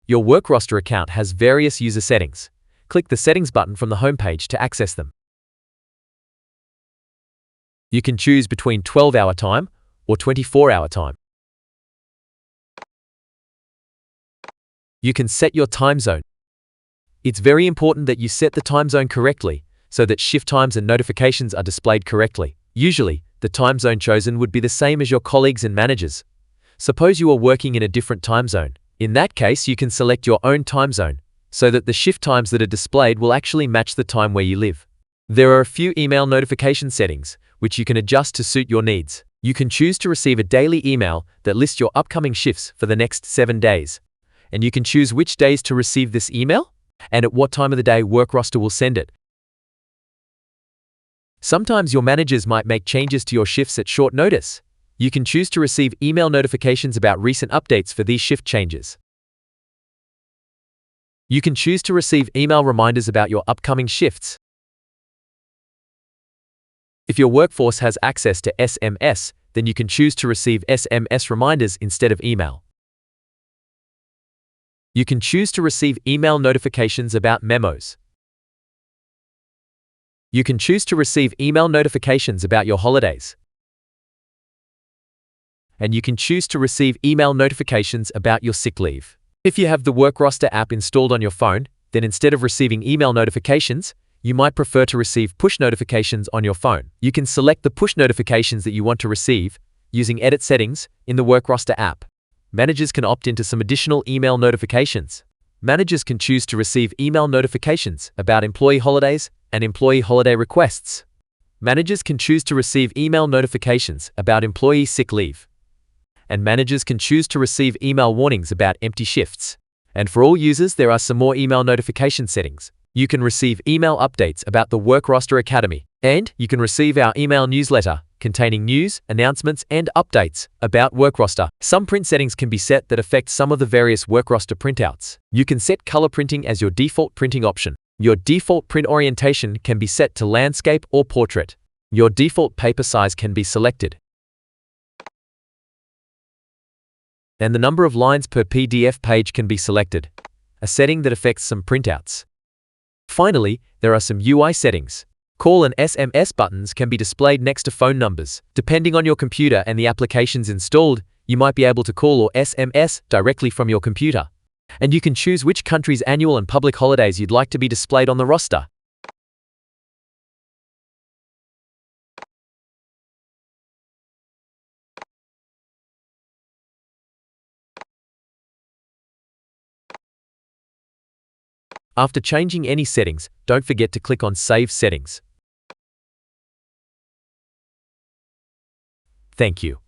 Your WorkRoster account has various user settings. Click the Settings button from the homepage to access them. You can choose between 12-hour time or 24-hour time. You can set your time zone. It's very important that you set the time zone correctly so that shift times and notifications are displayed correctly. Usually, the time zone chosen would be the same as your colleagues and managers. Suppose you are working in a different time zone. In that case, you can select your own time zone so that the shift times that are displayed will actually match the time where you live. There are a few email notification settings which you can adjust to suit your needs. You can choose to receive a daily email that lists your upcoming shifts for the next 7 days. And you can choose which days to receive this email and at what time of the day WorkRoster will send it. Sometimes your managers might make changes to your shifts at short notice. You can choose to receive email notifications about recent updates for these shift changes. You can choose to receive email reminders about your upcoming shifts. If your workforce has access to SMS, then you can choose to receive SMS reminders instead of email. You can choose to receive email notifications about memos. You can choose to receive email notifications about your holidays. And you can choose to receive email notifications about your sick leave. If you have the WorkRoster app installed on your phone, then instead of receiving email notifications, you might prefer to receive push notifications on your phone. You can select the push notifications that you want to receive using Edit Settings in the WorkRoster app. Managers can opt into some additional email notifications. Managers can choose to receive email notifications about employee holidays and employee holiday requests. Managers can choose to receive email notifications about employee sick leave. And managers can choose to receive email warnings about empty shifts. And for all users, there are some more email notification settings. You can receive email updates about the WorkRoster Academy. And you can receive our email newsletter containing news, announcements, and updates about WorkRoster. Some print settings can be set that affect some of the various WorkRoster printouts. You can set color printing as your default printing option. Your default print orientation can be set to landscape or portrait. Your default paper size can be selected. And the number of lines per PDF page can be selected, a setting that affects some printouts. Finally, there are some UI settings. Call and SMS buttons can be displayed next to phone numbers. Depending on your computer and the applications installed, you might be able to call or SMS directly from your computer. And you can choose which country's annual and public holidays you'd like to be displayed on the roster. After changing any settings, don't forget to click on Save Settings. Thank you.